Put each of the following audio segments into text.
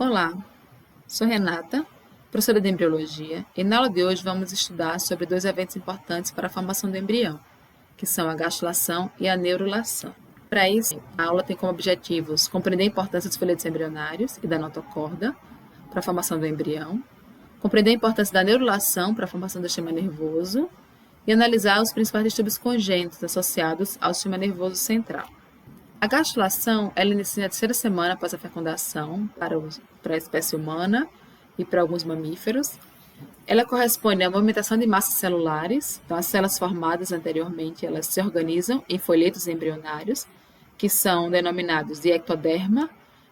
Olá, sou Renata, professora de embriologia, e na aula de hoje vamos estudar sobre dois eventos importantes para a formação do embrião, que são a gastrulação e a neurulação. Para isso, a aula tem como objetivos compreender a importância dos folhetos embrionários e da notocorda para a formação do embrião, compreender a importância da neurulação para a formação do sistema nervoso e analisar os principais distúrbios congênitos associados ao sistema nervoso central. A gastrulação ela inicia na terceira semana após a fecundação para a espécie humana e para alguns mamíferos. Ela corresponde à movimentação de massas celulares, então as células formadas anteriormente elas se organizam em folhetos embrionários, que são denominados de ectoderma,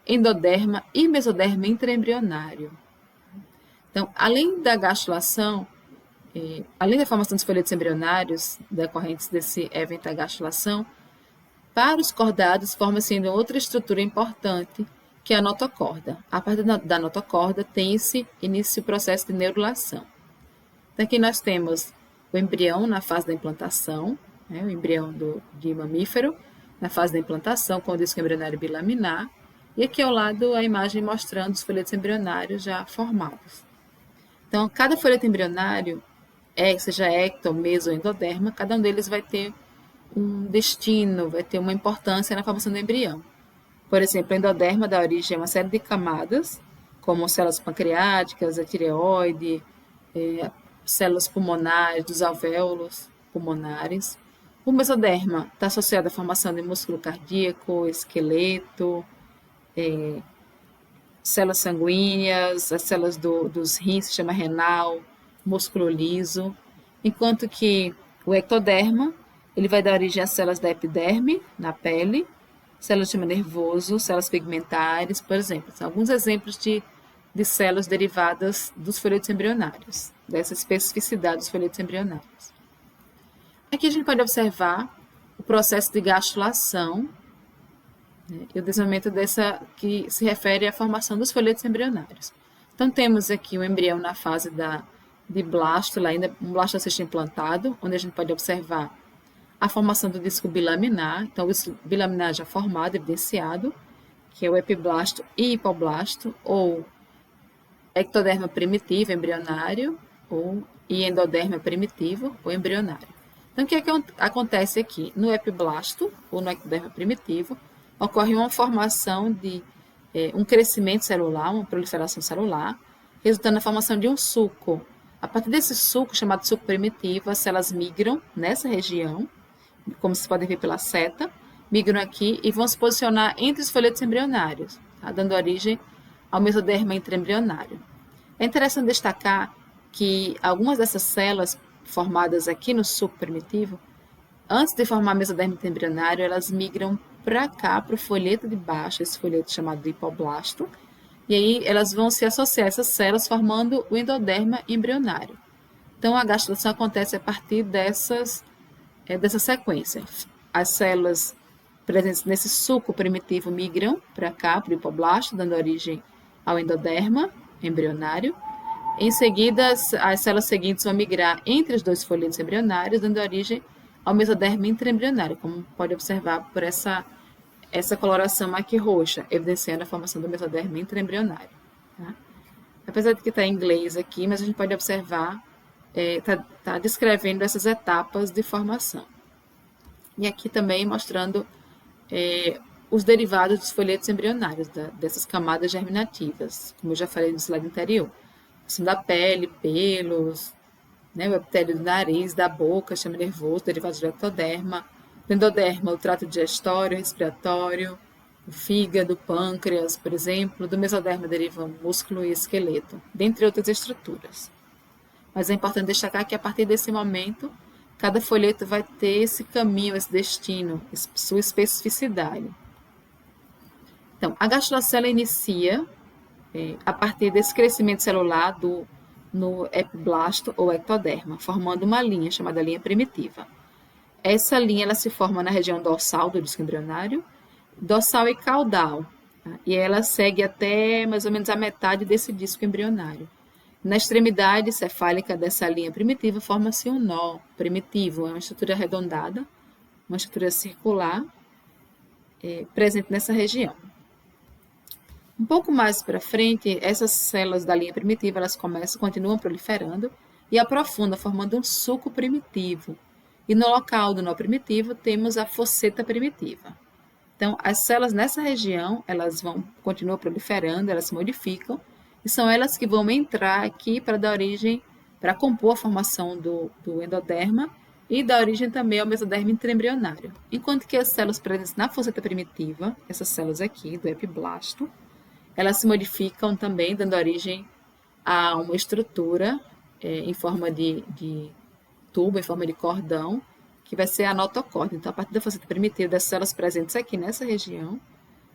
endoderma e mesoderma intraembrionário. Então, além da gastrulação, além da formação dos folhetos embrionários decorrentes desse evento da gastrulação, para os cordados, forma-se ainda outra estrutura importante, que é a notocorda. A partir da notocorda tem-se início o processo de neurulação. Então, aqui nós temos o embrião na fase da implantação, o embrião de mamífero, na fase da implantação, com o disco embrionário bilaminar, e aqui ao lado a imagem mostrando os folhetos embrionários já formados. Então, cada folheto embrionário, seja ecto, meso ou endoderma, cada um deles vai ter um destino, vai ter uma importância na formação do embrião. Por exemplo, o endoderma dá origem a uma série de camadas, como células pancreáticas, a tireoide, células pulmonares, dos alvéolos pulmonares. O mesoderma está associado à formação de músculo cardíaco, esqueleto, células sanguíneas, as células dos rins, se chama renal, músculo liso, enquanto que o ectoderma ele vai dar origem às células da epiderme, na pele, células do sistema nervoso, células pigmentares, por exemplo. São alguns exemplos de células derivadas dos folhetos embrionários, dessa especificidade dos folhetos embrionários. Aqui a gente pode observar o processo de gastrulação, e o desenvolvimento que se refere à formação dos folhetos embrionários. Então, temos aqui o embrião na fase de blasto, ainda um blastocisto implantado, onde a gente pode observar a formação do disco bilaminar, então o disco bilaminar já formado, evidenciado, que é o epiblasto e hipoblasto, ou ectoderma primitivo, embrionário, e endoderma primitivo, ou embrionário. Então, o que acontece aqui? No epiblasto, ou no ectoderma primitivo, ocorre uma formação de um crescimento celular, uma proliferação celular, resultando na formação de um suco. A partir desse suco, chamado suco primitivo, as células migram nessa região, como vocês podem ver pela seta, migram aqui e vão se posicionar entre os folhetos embrionários, dando origem ao mesoderma intraembrionário. É interessante destacar que algumas dessas células formadas aqui no suco primitivo, antes de formar mesoderma intraembrionário, elas migram para cá, para o folheto de baixo, esse folheto chamado de hipoblasto, e aí elas vão se associar a essas células formando o endoderma embrionário. Então, a gastrulação acontece a partir dessa sequência. As células presentes nesse suco primitivo migram para cá, para o hipoblasto, dando origem ao endoderma embrionário. Em seguida, as células seguintes vão migrar entre os dois folhetos embrionários, dando origem ao mesoderma intraembrionário, como pode observar por essa coloração aqui roxa, evidenciando a formação do mesoderma intraembrionário. Tá? Apesar de que está em inglês aqui, mas a gente pode observar, está descrevendo essas etapas de formação. E aqui também mostrando os derivados dos folhetos embrionários, dessas camadas germinativas, como eu já falei no slide anterior. São da pele, pelos, o epitélio do nariz, da boca, sistema nervoso, derivados do ectoderma, do endoderma, o trato digestório, respiratório, o fígado, pâncreas, por exemplo. Do mesoderma derivam músculo e esqueleto, dentre outras estruturas. Mas é importante destacar que a partir desse momento, cada folheto vai ter esse caminho, esse destino, sua especificidade. Então, a gastrulação inicia a partir desse crescimento celular no epiblasto ou ectoderma, formando uma linha chamada linha primitiva. Essa linha ela se forma na região dorsal do disco embrionário, dorsal e caudal, tá? E ela segue até mais ou menos a metade desse disco embrionário. Na extremidade cefálica dessa linha primitiva forma-se um nó primitivo, é uma estrutura arredondada, uma estrutura circular presente nessa região. Um pouco mais para frente, essas células da linha primitiva, elas continuam proliferando e aprofundam, formando um suco primitivo. E no local do nó primitivo, temos a fosseta primitiva. Então, as células nessa região, elas continuam proliferando, elas se modificam, e são elas que vão entrar aqui para dar origem, para compor a formação do endoderma e dar origem também ao mesoderma intraembrionário. Enquanto que as células presentes na fosseta primitiva, essas células aqui, do epiblasto, elas se modificam também, dando origem a uma estrutura em forma de tubo, em forma de cordão, que vai ser a notocorda. Então, a partir da fosseta primitiva, das células presentes aqui nessa região,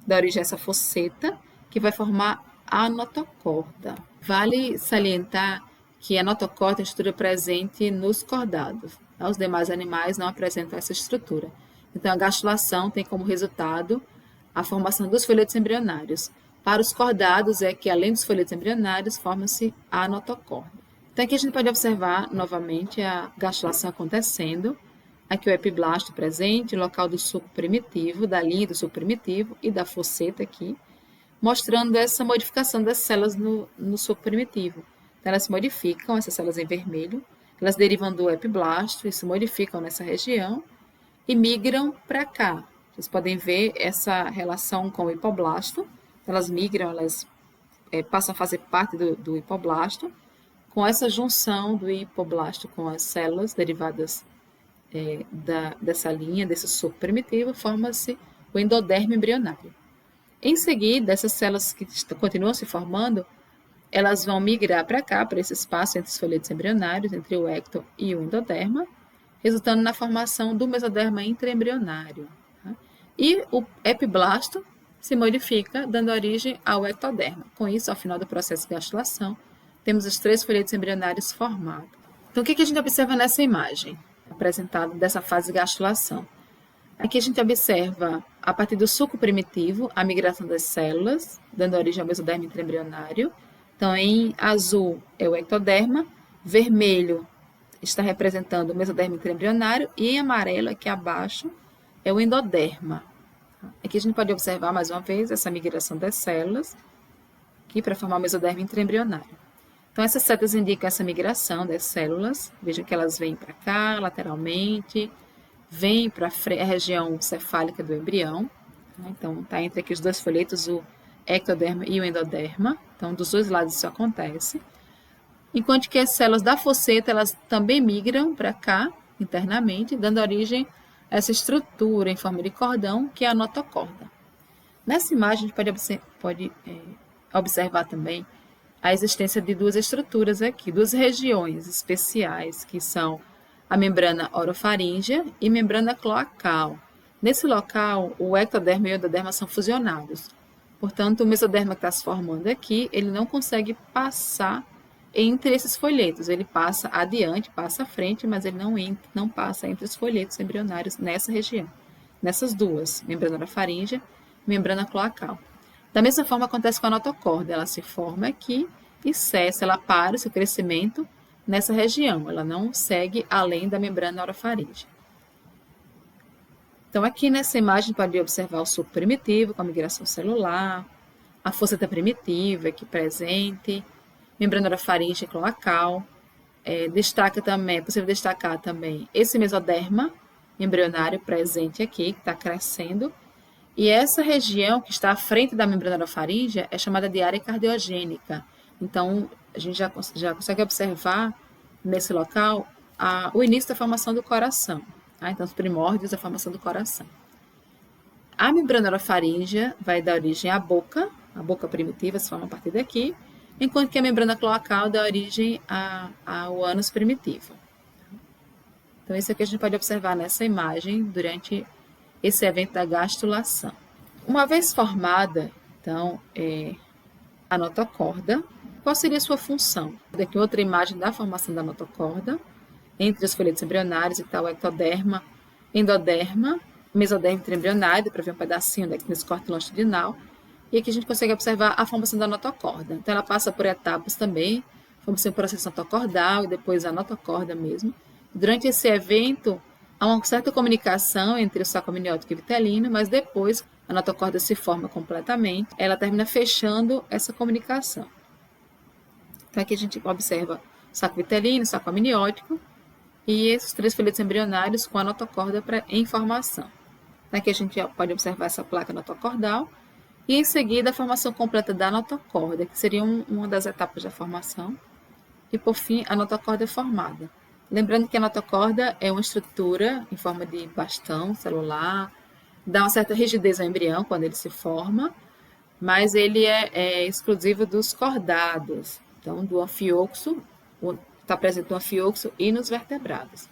dá origem a essa fosseta, que vai formar a notocorda. Vale salientar que a notocorda é a estrutura presente nos cordados. Os demais animais não apresentam essa estrutura. Então, a gastrulação tem como resultado a formação dos folhetos embrionários. Para os cordados, é que além dos folhetos embrionários, forma-se a notocorda. Então, aqui a gente pode observar novamente a gastrulação acontecendo. Aqui o epiblasto presente, local do suco primitivo, da linha do suco primitivo e da fosseta aqui, mostrando essa modificação das células no suco primitivo. Então, elas se modificam, essas células em vermelho, elas derivam do epiblasto e se modificam nessa região e migram para cá. Vocês podem ver essa relação com o hipoblasto. Elas migram, elas passam a fazer parte do hipoblasto, com essa junção do hipoblasto com as células derivadas dessa linha, desse suco primitivo, forma-se o endoderma embrionário. Em seguida, essas células que continuam se formando, elas vão migrar para cá, para esse espaço entre os folhetos embrionários, entre o ecto e o endoderma, resultando na formação do mesoderma intraembrionário. Tá? E o epiblasto se modifica, dando origem ao ectoderma. Com isso, ao final do processo de gastrulação, temos os 3 folhetos embrionários formados. Então, o que a gente observa nessa imagem apresentada dessa fase de gastrulação? Aqui a gente observa, a partir do suco primitivo, a migração das células, dando origem ao mesoderma intraembrionário. Então, em azul é o ectoderma, vermelho está representando o mesoderma intraembrionário e em amarelo, aqui abaixo, é o endoderma. Aqui a gente pode observar, mais uma vez, essa migração das células aqui para formar o mesoderma intraembrionário. Então, essas setas indicam essa migração das células. Vejam que elas vêm para cá, lateralmente, vêm para a região cefálica do embrião. Então, está entre aqui os 2 folhetos, o ectoderma e o endoderma. Então, dos 2 lados isso acontece. Enquanto que as células da fosseta, elas também migram para cá, internamente, dando origem a essa estrutura em forma de cordão, que é a notocorda. Nessa imagem, a gente pode observar também a existência de 2 estruturas aqui, 2 regiões especiais, que são a membrana orofaríngea e membrana cloacal. Nesse local, o ectoderma e o endoderma são fusionados. Portanto, o mesoderma que está se formando aqui, ele não consegue passar entre esses folhetos. Ele passa adiante, passa à frente, mas ele não passa entre os folhetos embrionários nessa região. Nessas 2, membrana orofaríngea e membrana cloacal. Da mesma forma acontece com a notocorda, ela se forma aqui e cessa, ela para o seu crescimento nessa região, ela não segue além da membrana orofaríngea. Então, aqui nessa imagem pode observar o suco primitivo com a migração celular, a fosseta primitiva aqui presente, membrana orofaríngea e cloacal. É possível destacar também esse mesoderma embrionário presente aqui, que está crescendo. E essa região que está à frente da membrana orofaríngea é chamada de área cardiogênica. Então, a gente já consegue observar nesse local o início da formação do coração. Tá? Então, os primórdios da formação do coração. A membrana orofaríngea vai dar origem à boca, a boca primitiva se forma a partir daqui, enquanto que a membrana cloacal dá origem ao ânus primitivo. Então, isso aqui a gente pode observar nessa imagem durante esse evento da gastrulação. Uma vez formada, então, a notocorda, qual seria a sua função? Aqui outra imagem da formação da notocorda, entre os folhetos embrionários, está o ectoderma, endoderma, mesoderma intraembrionário, para ver um pedacinho desse corte longitudinal, e aqui a gente consegue observar a formação da notocorda. Então, ela passa por etapas também, forma-se um processo notocordal e depois a notocorda mesmo. Durante esse evento, há uma certa comunicação entre o saco amniótico e vitelino, mas depois, a notocorda se forma completamente, ela termina fechando essa comunicação. Então aqui a gente observa o saco vitelino, o saco amniótico e esses 3 folhetos embrionários com a notocorda em formação. Aqui a gente pode observar essa placa notocordal e em seguida a formação completa da notocorda, que seria uma das etapas da formação. E por fim, a notocorda é formada. Lembrando que a notocorda é uma estrutura em forma de bastão celular, dá uma certa rigidez ao embrião quando ele se forma, mas ele é exclusivo dos cordados, então do anfioxo, está presente no anfioxo e nos vertebrados.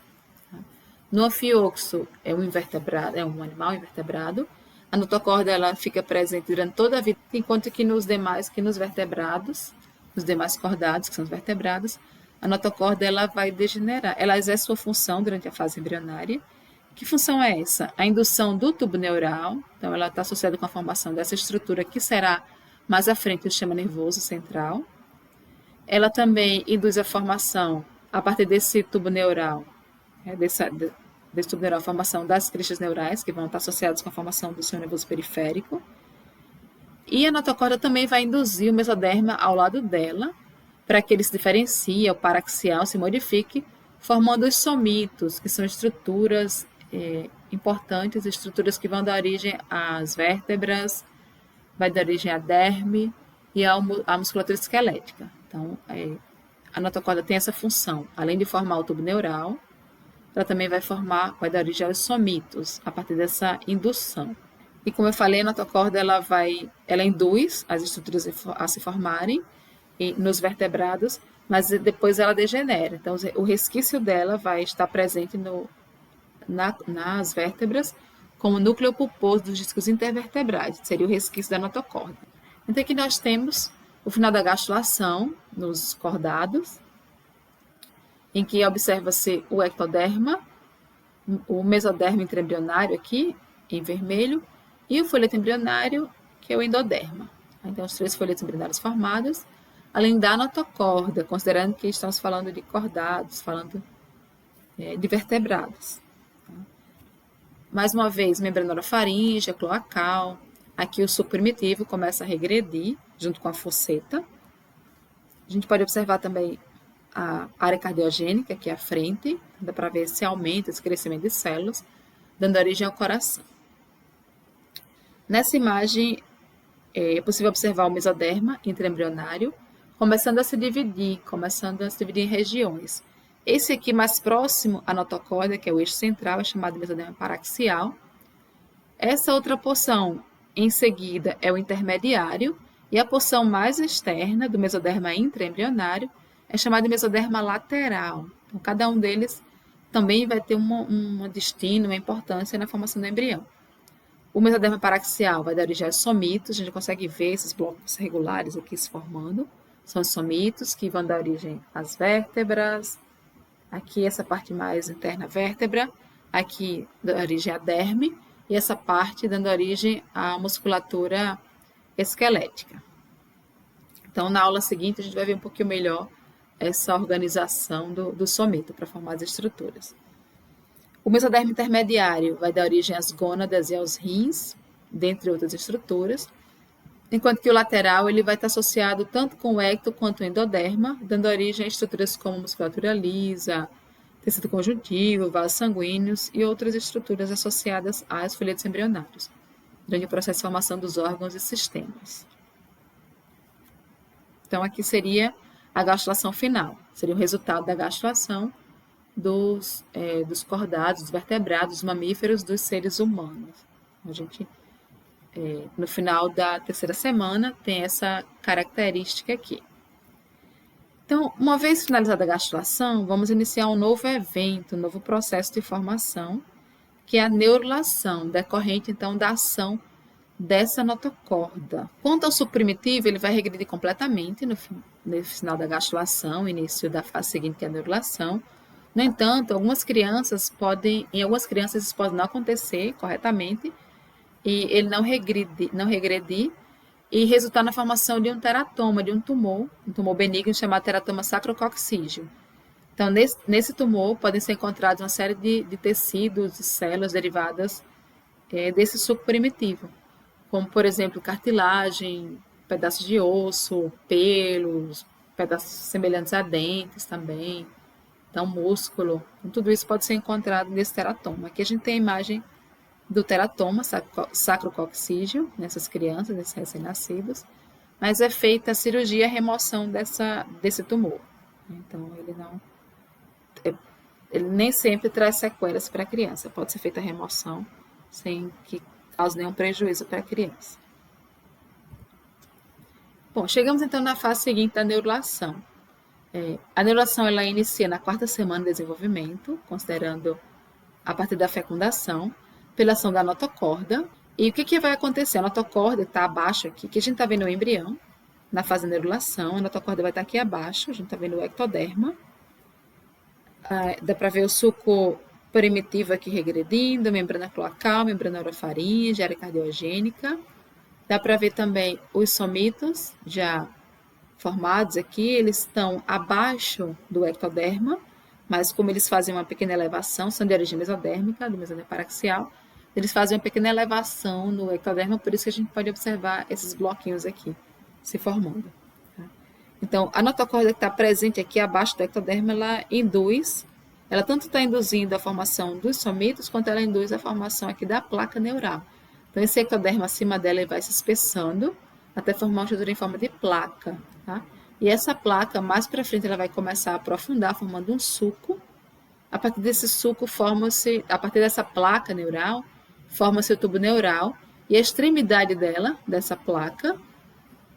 No anfioxo é um invertebrado, é um animal invertebrado. A notocorda ela fica presente durante toda a vida, enquanto que nos vertebrados, nos demais cordados, que são os vertebrados, a notocorda ela vai degenerar. Ela exerce sua função durante a fase embrionária. Que função é essa? A indução do tubo neural, então ela está associada com a formação dessa estrutura que será mais à frente do sistema nervoso central. Ela também induz a formação, a partir desse tubo neural, desse tubo neural, a formação das cristas neurais, que vão estar associadas com a formação do sistema nervoso periférico. E a notocorda também vai induzir o mesoderma ao lado dela, para que ele se diferencie, o paraxial se modifique, formando os somitos, que são estruturas importantes, estruturas que vão dar origem às vértebras, vai dar origem à derme e à musculatura esquelética. Então, a notocorda tem essa função, além de formar o tubo neural, ela também vai dar origem aos somitos, a partir dessa indução. E como eu falei, a notocorda ela induz as estruturas a se formarem nos vertebrados, mas depois ela degenera. Então, o resquício dela vai estar presente nas vértebras como núcleo pulposo dos discos intervertebrais, seria o resquício da notocorda. Então, aqui nós temos o final da gastrulação nos cordados, em que observa-se o ectoderma, o mesoderma intraembrionário aqui, em vermelho, e o folheto embrionário, que é o endoderma. Então, os 3 folhetos embrionários formados, além da notocorda, considerando que estamos falando de cordados, falando de vertebrados. Mais uma vez, membrana faríngea, cloacal. Aqui o suco primitivo começa a regredir, junto com a fosseta. A gente pode observar também a área cardiogênica, aqui à frente, dá para ver se aumenta esse crescimento de células, dando origem ao coração. Nessa imagem, é possível observar o mesoderma intraembrionário, começando a se dividir em regiões. Esse aqui mais próximo à notocorda, que é o eixo central, é chamado de mesoderma paraxial. Essa outra porção, em seguida, é o intermediário, e a porção mais externa do mesoderma intraembrionário é chamada de mesoderma lateral. Então, cada um deles também vai ter um destino, uma importância na formação do embrião. O mesoderma paraxial vai dar origem aos somitos, a gente consegue ver esses blocos regulares aqui se formando. São os somitos que vão dar origem às vértebras. Aqui essa parte mais interna vértebra, aqui dá origem à derme, e essa parte dando origem à musculatura esquelética. Então, na aula seguinte, a gente vai ver um pouquinho melhor essa organização do somito para formar as estruturas. O mesoderma intermediário vai dar origem às gônadas e aos rins, dentre outras estruturas, enquanto que o lateral ele vai estar associado tanto com o ecto quanto o endoderma, dando origem a estruturas como musculatura lisa, tecido conjuntivo, vasos sanguíneos e outras estruturas associadas aos folhetos embrionários, durante o processo de formação dos órgãos e sistemas. Então, aqui seria a gastrulação final, seria o resultado da gastrulação dos cordados, dos vertebrados, dos mamíferos, dos seres humanos. A gente, no final da 3ª semana, tem essa característica aqui. Então, uma vez finalizada a gastrulação, vamos iniciar um novo evento, um novo processo de formação, que é a neurulação, decorrente, então, da ação dessa notocorda. Quanto ao supprimitivo, ele vai regredir completamente no final da gastrulação, início da fase seguinte, que é a neurulação. No entanto, em algumas crianças isso pode não acontecer corretamente e ele não regredir e resultar na formação de um teratoma, de um tumor benigno chamado teratoma sacrococcígeo. Então, nesse tumor podem ser encontrados uma série de tecidos e células derivadas desse suco primitivo. como, por exemplo, cartilagem, pedaços de osso, pelos, pedaços semelhantes a dentes também, então músculo. Então, tudo isso pode ser encontrado nesse teratoma. Aqui a gente tem a imagem do teratoma sacrococcígeo nessas crianças, nesses recém-nascidos, mas é feita a cirurgia, a remoção desse tumor. Então, ele nem sempre traz sequelas para a criança. Pode ser feita a remoção sem que cause nenhum prejuízo para a criança. Bom, chegamos então na fase seguinte da neurulação. A neurulação ela inicia na 4ª semana de desenvolvimento, considerando a partir da fecundação, pela ação da notocorda. E o que vai acontecer? A notocorda está abaixo aqui, que a gente está vendo o embrião, na fase da neurulação, a notocorda vai estar aqui abaixo, a gente está vendo o ectoderma. Dá para ver o suco primitivo aqui regredindo, membrana cloacal, membrana orofaríngea, área cardiogênica. Dá para ver também os somitos já formados aqui, eles estão abaixo do ectoderma, mas como eles fazem uma pequena elevação, são de origem mesodérmica, do mesodérmico paraxial, eles fazem uma pequena elevação no ectoderma, por isso que a gente pode observar esses bloquinhos aqui se formando. Então, a notocorda que está presente aqui abaixo do ectoderma, ela tanto está induzindo a formação dos somitos, quanto ela induz a formação aqui da placa neural. Então, esse ectoderma acima dela ele vai se espessando até formar uma estrutura em forma de placa. Tá? E essa placa, mais para frente, ela vai começar a aprofundar, formando um suco. A partir desse suco, a partir dessa placa neural, forma-se o tubo neural. E a extremidade dessa placa,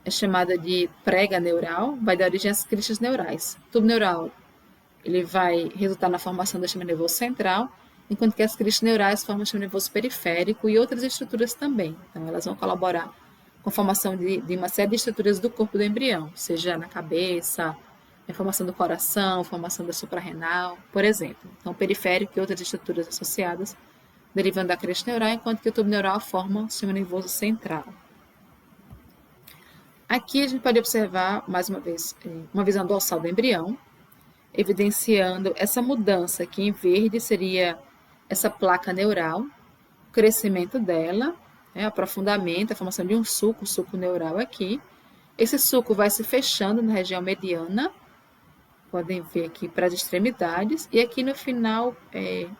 é chamada de prega neural, vai dar origem às cristas neurais. O tubo neural ele vai resultar na formação do sistema nervoso central, enquanto que as cristas neurais formam o sistema nervoso periférico e outras estruturas também. Então, elas vão colaborar com a formação de uma série de estruturas do corpo do embrião, seja na cabeça, a formação do coração, a formação da suprarrenal, por exemplo. Então, periférico e outras estruturas associadas derivando da crista neural, enquanto que o tubo neural forma o sistema nervoso central. Aqui a gente pode observar, mais uma vez, uma visão dorsal do embrião, evidenciando essa mudança. Aqui em verde seria essa placa neural, o crescimento dela, aprofundamento, a formação de um suco neural aqui. Esse suco vai se fechando na região mediana, podem ver aqui para as extremidades, e aqui no final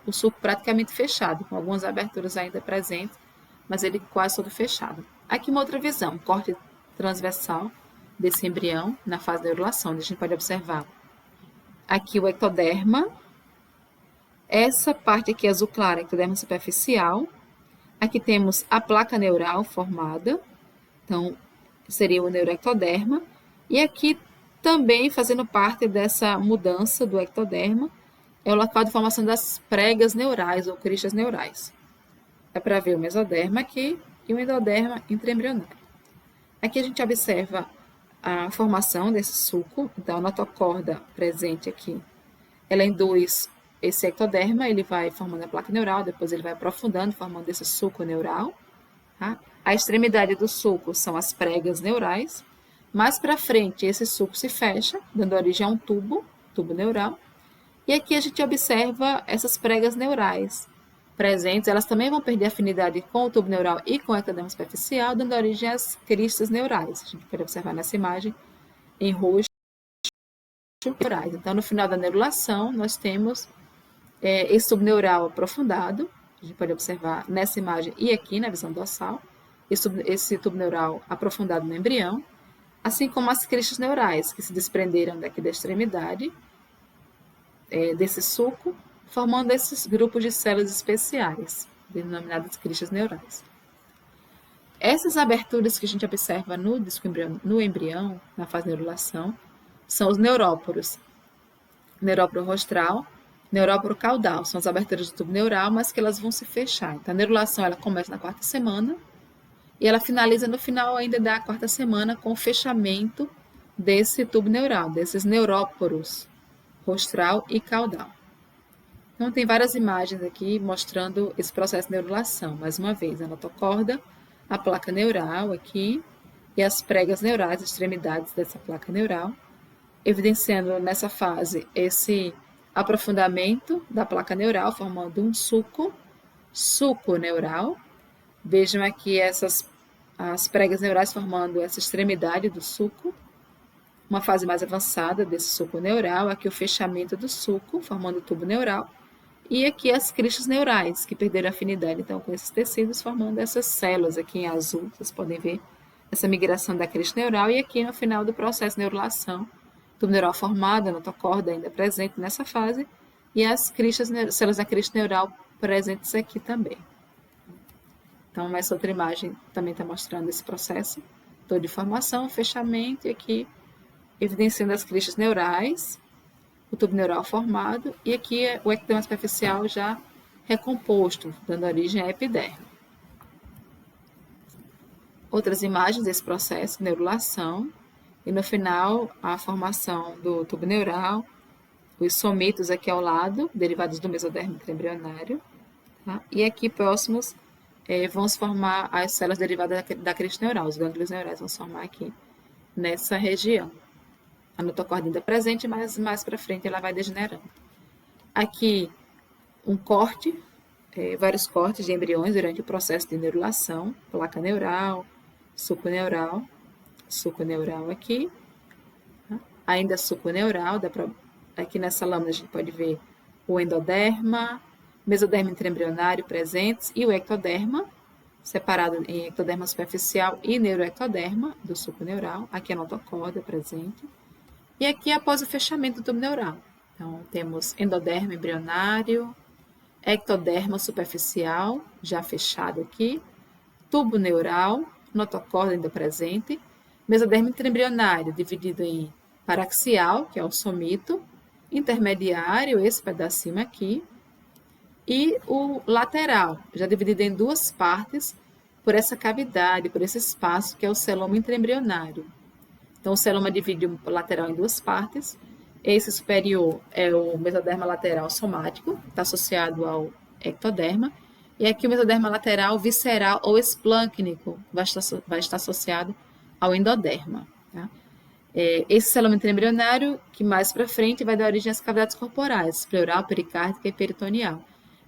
o suco praticamente fechado, com algumas aberturas ainda presentes, mas ele quase todo fechado. Aqui uma outra visão, corte transversal desse embrião na fase da neurulação, onde a gente pode observar aqui o ectoderma, essa parte aqui azul clara, ectoderma superficial. Aqui temos a placa neural formada, então seria o neuroectoderma, e aqui também fazendo parte dessa mudança do ectoderma é o local de formação das pregas neurais ou cristas neurais. É para ver o mesoderma aqui e o endoderma intraembrionário. Aqui a gente observa a formação desse suco, então a notocorda presente aqui, ela induz esse ectoderma, ele vai formando a placa neural, depois ele vai aprofundando, formando esse suco neural. Tá? A extremidade do suco são as pregas neurais. Mais para frente, esse suco se fecha, dando origem a um tubo neural. E aqui a gente observa essas pregas neurais presentes, elas também vão perder afinidade com o tubo neural e com o ectoderma superficial, dando origem às cristas neurais. A gente pode observar nessa imagem em roxo neurais. Então, no final da neurulação, nós temos esse tubo neural aprofundado, a gente pode observar nessa imagem e aqui na visão dorsal, esse tubo neural aprofundado no embrião, assim como as cristas neurais, que se desprenderam daqui da extremidade desse suco, formando esses grupos de células especiais, denominadas cristas neurais. Essas aberturas que a gente observa no embrião, na fase de neurulação, são os neuróporos. Neuróporo rostral, neuróporo caudal, são as aberturas do tubo neural, mas que elas vão se fechar. Então, a neurulação ela começa na 4ª semana e ela finaliza no final ainda da 4ª semana com o fechamento desse tubo neural, desses neuróporos rostral e caudal. Então, tem várias imagens aqui mostrando esse processo de neurulação. Mais uma vez, a notocorda, a placa neural aqui e as pregas neurais, as extremidades dessa placa neural, evidenciando nessa fase esse aprofundamento da placa neural, formando um suco neural. Vejam aqui essas as pregas neurais formando essa extremidade do sulco, uma fase mais avançada desse sulco neural, aqui o fechamento do sulco, formando o tubo neural, e aqui as cristas neurais, que perderam afinidade, então, com esses tecidos, formando essas células aqui em azul, vocês podem ver essa migração da crista neural, e aqui no final do processo de neurulação, tubo neural formado, a notocorda ainda presente nessa fase, e as células da crista neural presentes aqui também. Então, essa outra imagem também está mostrando esse processo todo de formação, fechamento, e aqui evidenciando as cristas neurais, o tubo neural formado, e aqui é o ectoderma superficial já recomposto, dando origem à epiderme. Outras imagens desse processo de neurulação, e no final a formação do tubo neural, os somitos aqui ao lado, derivados do mesodermo intraembrionário, tá? E aqui próximos vão se formar as células derivadas da crista neural, os gânglios neurais vão se formar aqui nessa região. A notocorda ainda presente, mas mais para frente ela vai degenerando. Aqui um corte, vários cortes de embriões durante o processo de neurulação, placa neural, suco neural aqui, tá? Ainda suco neural, aqui nessa lâmina a gente pode ver o endoderma, mesoderma intraembrionário presentes e o ectoderma, separado em ectoderma superficial e neuroectoderma do suco neural, aqui a notocorda presente. E aqui após o fechamento do tubo neural. Então, temos endoderma embrionário, ectoderma superficial, já fechado aqui, tubo neural, notocorda ainda presente, mesoderma intraembrionário, dividido em paraxial, que é o somito, intermediário, esse pedacinho aqui, e o lateral, já dividido em duas partes, por essa cavidade, por esse espaço, que é o celoma intraembrionário. Então, o celoma divide o lateral em duas partes. Esse superior é o mesoderma lateral somático, está associado ao ectoderma. E aqui o mesoderma lateral visceral ou esplâncnico vai estar associado ao endoderma. Tá? Esse celoma intraembrionário, que mais para frente vai dar origem às cavidades corporais, pleural, pericárdica e peritoneal.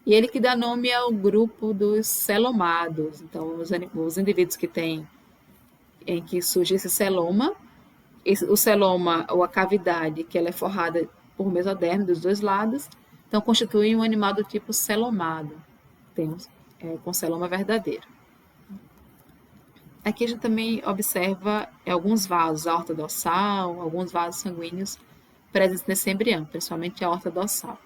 E ele que dá nome ao grupo dos celomados. Então, os indivíduos que têm, em que surge esse celoma, o celoma, ou a cavidade, que ela é forrada por mesoderma dos dois lados, então constitui um animal do tipo celomado, com celoma verdadeiro. Aqui a gente também observa alguns vasos, a aorta dorsal, alguns vasos sanguíneos presentes nesse embrião, principalmente a aorta dorsal,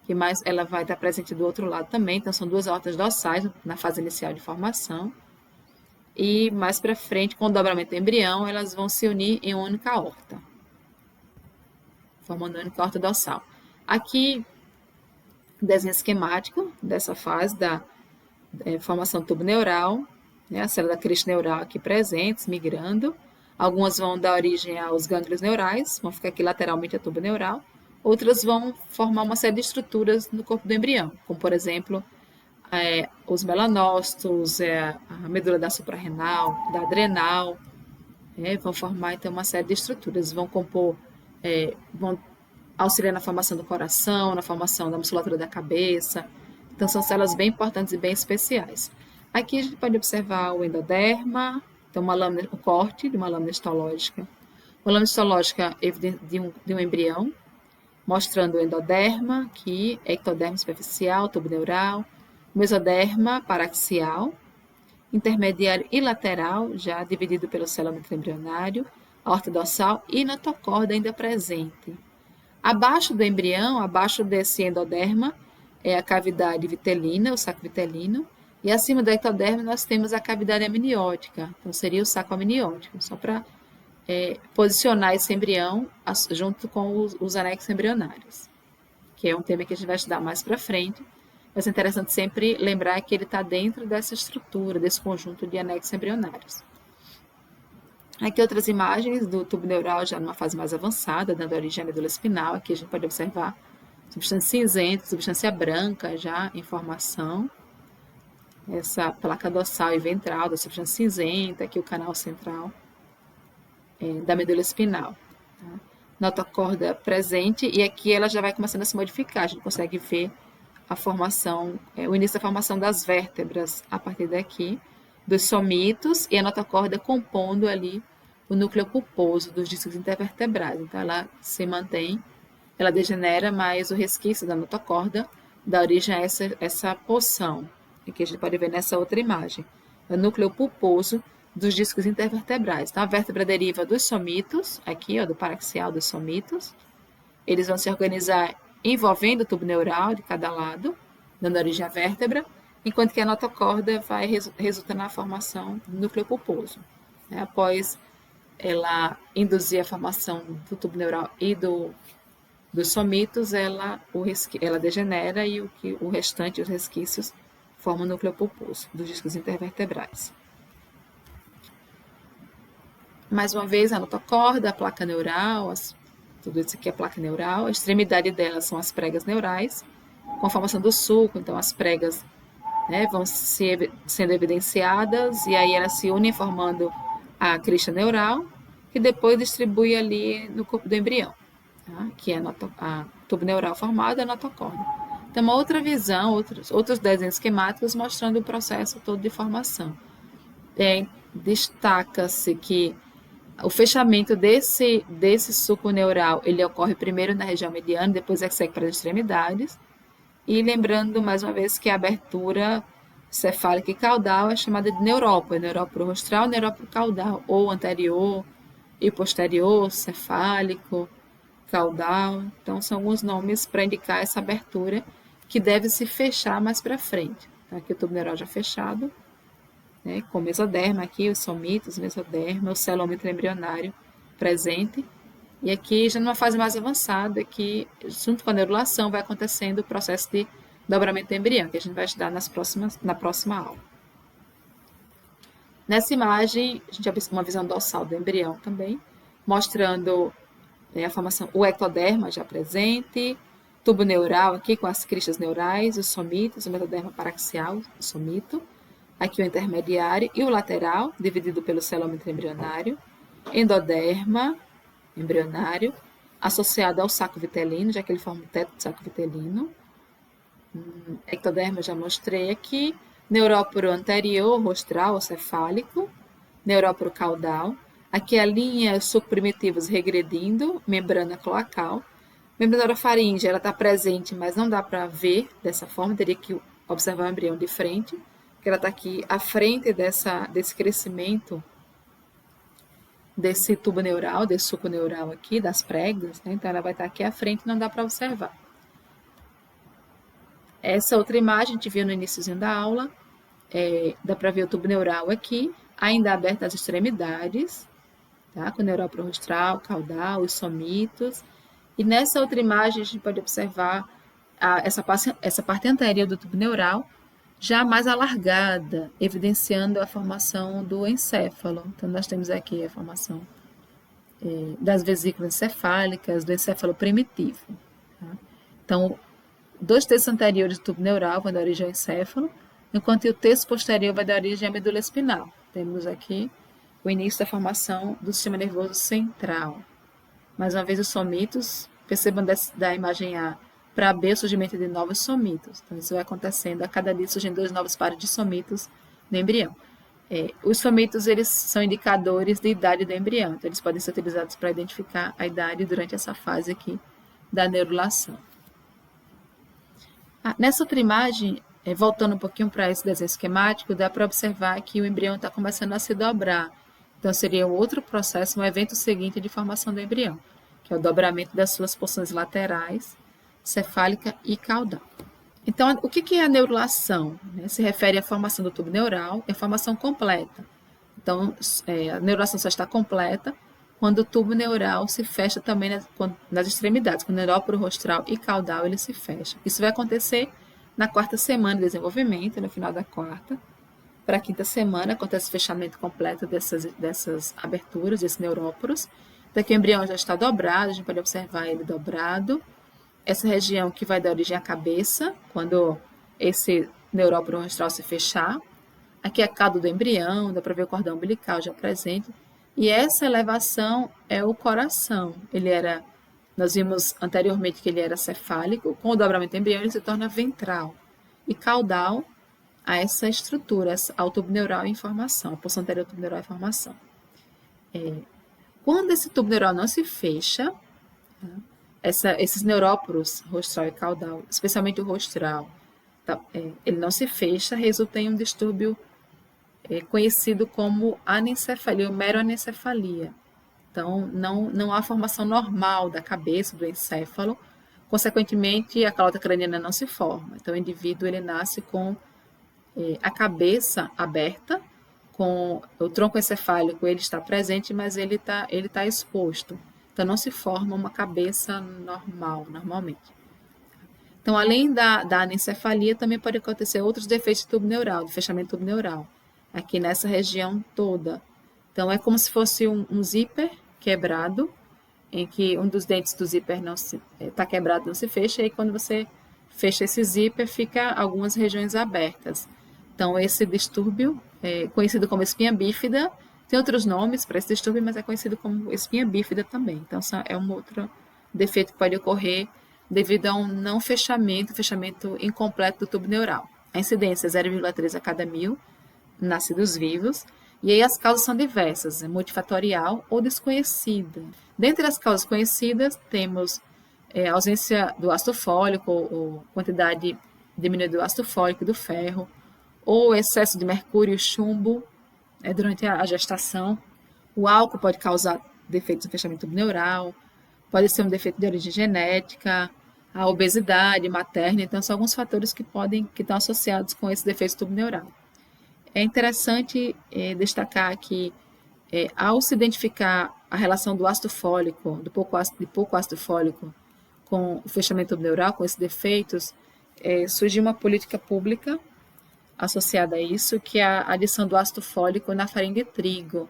que mais ela vai estar presente do outro lado também, então são duas aortas dorsais na fase inicial de formação, e mais para frente, com o dobramento do embrião, elas vão se unir em uma única aorta, formando uma única aorta dorsal. Aqui, desenho esquemático dessa fase da formação do tubo neural, né, a célula da crista neural aqui presentes, migrando. Algumas vão dar origem aos gânglios neurais, vão ficar aqui lateralmente a tubo neural. Outras vão formar uma série de estruturas no corpo do embrião, como, por exemplo, os melanócitos, a medula da suprarrenal, da adrenal, vão formar então uma série de estruturas, vão auxiliar na formação do coração, na formação da musculatura da cabeça. Então são células bem importantes e bem especiais. Aqui a gente pode observar o endoderma, então um corte de uma lâmina histológica. Uma lâmina histológica de um embrião, mostrando o endoderma, aqui, ectoderma superficial, tubo neural, mesoderma paraxial, intermediário e lateral, já dividido pelo celoma intraembrionário, aorta dorsal e notocorda ainda presente. Abaixo do embrião, abaixo desse endoderma, é a cavidade vitelina, o saco vitelino, e acima do ectoderma nós temos a cavidade amniótica, então seria o saco amniótico, só para posicionar esse embrião junto com os anexos embrionários, que é um tema que a gente vai estudar mais para frente, mas é interessante sempre lembrar que ele está dentro dessa estrutura, desse conjunto de anexos embrionários. Aqui outras imagens do tubo neural já numa fase mais avançada, dando origem à medula espinal. Aqui a gente pode observar substância cinzenta, substância branca já em formação. Essa placa dorsal e ventral da substância cinzenta, aqui o canal central da medula espinal. Tá? Notocorda presente, e aqui ela já vai começando a se modificar. A gente consegue ver a formação, o início da formação das vértebras a partir daqui, dos somitos e a notocorda compondo ali o núcleo pulposo dos discos intervertebrais. Então, ela se mantém, ela degenera, mas o resquício da notocorda dá origem a essa porção, que a gente pode ver nessa outra imagem. É o núcleo pulposo dos discos intervertebrais. Então, a vértebra deriva dos somitos, aqui, ó, do paraxial dos somitos. Eles vão se organizar envolvendo o tubo neural de cada lado, dando origem à vértebra, enquanto que a notocorda vai resultar na formação do núcleo pulposo. Após ela induzir a formação do tubo neural e dos somitos, ela degenera e o restante, os resquícios, formam o núcleo pulposo dos discos intervertebrais. Mais uma vez, a notocorda, a placa neural, tudo isso aqui é placa neural, a extremidade delas são as pregas neurais, com a formação do sulco, então as pregas, né, vão sendo evidenciadas e aí elas se unem formando a crista neural, que depois distribui ali no corpo do embrião, tá? Que é a tubo neural formado e a notocorda. Então, uma outra visão, outros desenhos esquemáticos mostrando o processo todo de formação. Destaca-se que o fechamento desse sulco neural, ele ocorre primeiro na região mediana, depois segue para as extremidades. E lembrando, mais uma vez, que a abertura cefálica e caudal é chamada de neuróporo, neuróporo rostral, neuróporo caudal, ou anterior e posterior, cefálico, caudal. Então, são alguns nomes para indicar essa abertura que deve se fechar mais para frente. Tá? Aqui o tubo neural já fechado, né, com o mesoderma aqui, os somitos, o mesoderma, o celômetro embrionário presente. E aqui, já numa fase mais avançada, que junto com a neurulação vai acontecendo o processo de dobramento do embrião, que a gente vai estudar na próxima aula. Nessa imagem, a gente já viu uma visão dorsal do embrião também, mostrando a formação, o ectoderma já presente, tubo neural aqui com as cristas neurais, os somitos, o mesoderma paraxial, o somito, aqui o intermediário e o lateral, dividido pelo celômetro embrionário, endoderma embrionário, associado ao saco vitelino, já que ele forma o teto do saco vitelino. Ectoderma já mostrei aqui, neuróporo anterior, rostral ou cefálico, neuróporo caudal, aqui a linha subprimitivos regredindo, membrana cloacal, membrana orofaringe, ela está presente, mas não dá para ver dessa forma, teria que observar o embrião de frente, que ela está aqui à frente desse crescimento desse tubo neural, desse suco neural aqui, das pregas, né? Então ela vai estar aqui à frente, não dá para observar. Essa outra imagem a gente viu no iníciozinho da aula, dá para ver o tubo neural aqui, ainda aberto às extremidades, tá? Com o neuróporo rostral, caudal, os somitos. E nessa outra imagem a gente pode observar essa parte anterior do tubo neural, já mais alargada, evidenciando a formação do encéfalo. Então, nós temos aqui a formação das vesículas encefálicas, do encéfalo primitivo. Tá? Então, 2 terços anteriores do tubo neural vão dar origem ao encéfalo, enquanto o terço posterior vai dar origem à medula espinal. Temos aqui o início da formação do sistema nervoso central. Mais uma vez, os somitos, percebam da imagem A para B o surgimento de novos somitos. Então, isso vai acontecendo, a cada dia surgem 2 novos pares de somitos no embrião. Os somitos, eles são indicadores de idade do embrião, então eles podem ser utilizados para identificar a idade durante essa fase aqui da neurulação. Nessa outra imagem, voltando um pouquinho para esse desenho esquemático, dá para observar que o embrião está começando a se dobrar. Então, seria outro processo, um evento seguinte de formação do embrião, que é o dobramento das suas porções laterais, cefálica e caudal. Então, o que é a neurulação? Se refere à formação do tubo neural, é formação completa. Então, a neurulação só está completa quando o tubo neural se fecha também nas extremidades, quando o neuróporo rostral e caudal ele se fecha. Isso vai acontecer na 4ª semana de desenvolvimento, no final da 4ª. Para a 5ª semana acontece o fechamento completo dessas aberturas, desses neuróporos. Daqui o embrião já está dobrado, a gente pode observar ele dobrado. Essa região que vai dar origem à cabeça, quando esse neuróporo rostral se fechar. Aqui é a cauda do embrião, dá para ver o cordão umbilical já presente. E essa elevação é o coração. Nós vimos anteriormente que ele era cefálico, com o dobramento do embrião ele se torna ventral. E caudal, a essa estrutura, ao tubo neural em formação, a porção anterior do tubo neural em formação. Quando esse tubo neural não se fecha, esses neuróporos rostral e caudal, especialmente o rostral, ele não se fecha, resulta em um distúrbio conhecido como anencefalia ou meroanencefalia. Então, não há formação normal da cabeça, do encéfalo, consequentemente, a calota craniana não se forma. Então, o indivíduo ele nasce com a cabeça aberta, com o tronco encefálico, ele está presente, mas ele tá exposto. Então, não se forma uma cabeça normalmente. Então, além da anencefalia, também pode acontecer outros defeitos do tubo neural, do fechamento do tubo neural, aqui nessa região toda. Então, é como se fosse um zíper quebrado, em que um dos dentes do zíper não está quebrado, não se fecha, e aí quando você fecha esse zíper, fica algumas regiões abertas. Então, esse distúrbio é conhecido como espinha bífida, tem outros nomes para esse distúrbio, mas é conhecido como espinha bífida também. Então, é um outro defeito que pode ocorrer devido a um não fechamento incompleto do tubo neural. A incidência é 0,3 a cada 1.000 nascidos vivos, e aí as causas são diversas, multifatorial ou desconhecida. Dentre as causas conhecidas, temos a ausência do ácido fólico, ou quantidade diminuída do ácido fólico e do ferro, ou excesso de mercúrio e chumbo durante a gestação. O álcool pode causar defeitos no fechamento neural, pode ser um defeito de origem genética, a obesidade materna, então são alguns fatores que estão associados com esses defeitos do tubo neural. É interessante destacar que, ao se identificar a relação do ácido fólico, de pouco ácido fólico, com o fechamento neural, com esses defeitos, surgiu uma política pública associada a isso, que é a adição do ácido fólico na farinha de trigo,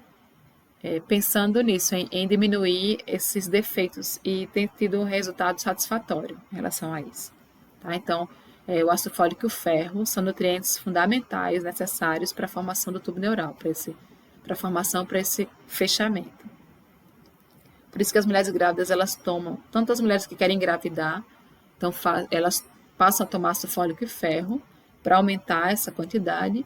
pensando nisso, em diminuir esses defeitos, e tem tido um resultado satisfatório em relação a isso. Tá? Então, o ácido fólico e o ferro são nutrientes fundamentais necessários para a formação do tubo neural, para esse fechamento. Por isso que as mulheres grávidas, elas tomam, tanto as mulheres que querem engravidar, então elas passam a tomar ácido fólico e ferro para aumentar essa quantidade,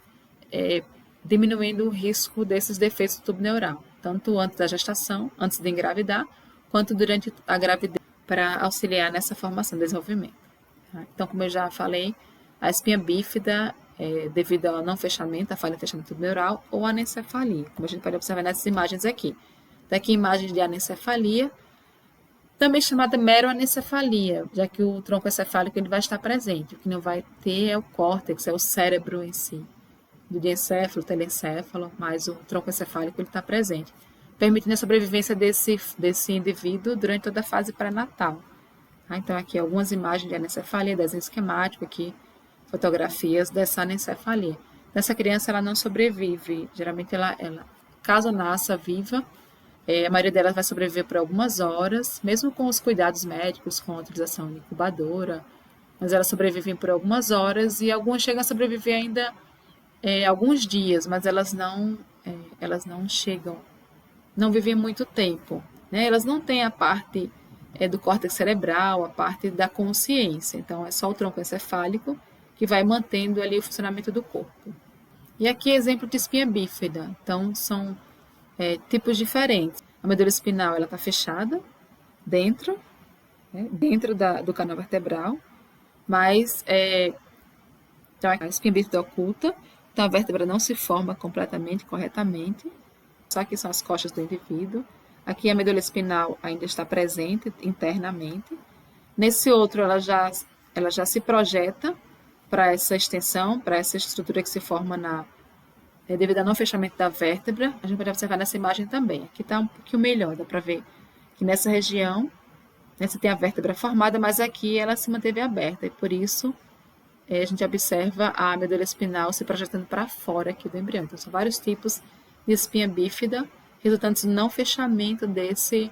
diminuindo o risco desses defeitos do tubo neural, tanto antes da gestação, antes de engravidar, quanto durante a gravidez, para auxiliar nessa formação, desenvolvimento. Então, como eu já falei, a espinha bífida, devido ao não fechamento, a falha de fechamento do tubo neural, ou anencefalia, como a gente pode observar nessas imagens aqui. Daqui imagens de anencefalia, também chamada meroanencefalia, já que o tronco encefálico ele vai estar presente. O que não vai ter é o córtex, é o cérebro em si, do diencéfalo, telencéfalo, mas o tronco encefálico ele está presente, permitindo a sobrevivência desse indivíduo durante toda a fase pré-natal. Então, aqui algumas imagens de anencefalia, desenho esquemático aqui, fotografias dessa anencefalia. Essa criança, ela não sobrevive, geralmente ela caso nasça viva, a maioria delas vai sobreviver por algumas horas, mesmo com os cuidados médicos, com a utilização de incubadora, mas elas sobrevivem por algumas horas, e algumas chegam a sobreviver ainda alguns dias, mas elas não chegam, não vivem muito tempo, né? Elas não têm a parte do córtex cerebral, a parte da consciência, então é só o tronco encefálico que vai mantendo ali o funcionamento do corpo. E aqui exemplo de espinha bífida, então são tipos diferentes. A medula espinal ela está fechada dentro do canal vertebral, mas então a espinha bífida oculta, então a vértebra não se forma completamente, corretamente. Só aqui são as costas do indivíduo. Aqui a medula espinal ainda está presente internamente. Nesse outro ela já se projeta para essa extensão, para essa estrutura que se forma devido ao não fechamento da vértebra. A gente pode observar nessa imagem também. Aqui está um pouquinho melhor, dá para ver que nessa região você tem a vértebra formada, mas aqui ela se manteve aberta, e por isso a gente observa a medula espinal se projetando para fora aqui do embrião. Então, são vários tipos de espinha bífida, resultantes do não fechamento dessa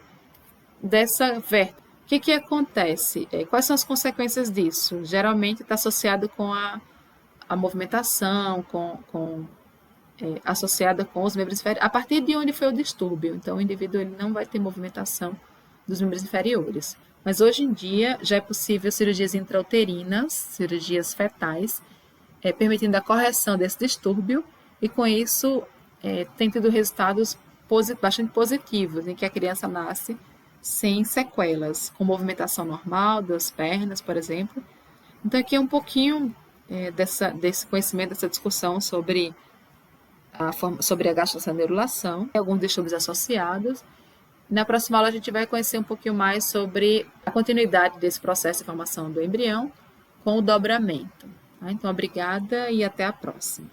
vértebra. O que acontece? Quais são as consequências disso? Geralmente está associado com a movimentação, associada com os membros inferiores, a partir de onde foi o distúrbio. Então, o indivíduo ele não vai ter movimentação dos membros inferiores. Mas hoje em dia já é possível cirurgias intrauterinas, cirurgias fetais, permitindo a correção desse distúrbio, e com isso tem tido resultados bastante positivos, em que a criança nasce sem sequelas, com movimentação normal das pernas, por exemplo. Então, aqui é um pouquinho desse conhecimento, dessa discussão sobre a gastrocerebulação e alguns distúrbios associados. Na próxima aula, a gente vai conhecer um pouquinho mais sobre a continuidade desse processo de formação do embrião com o dobramento. Tá? Então, obrigada e até a próxima.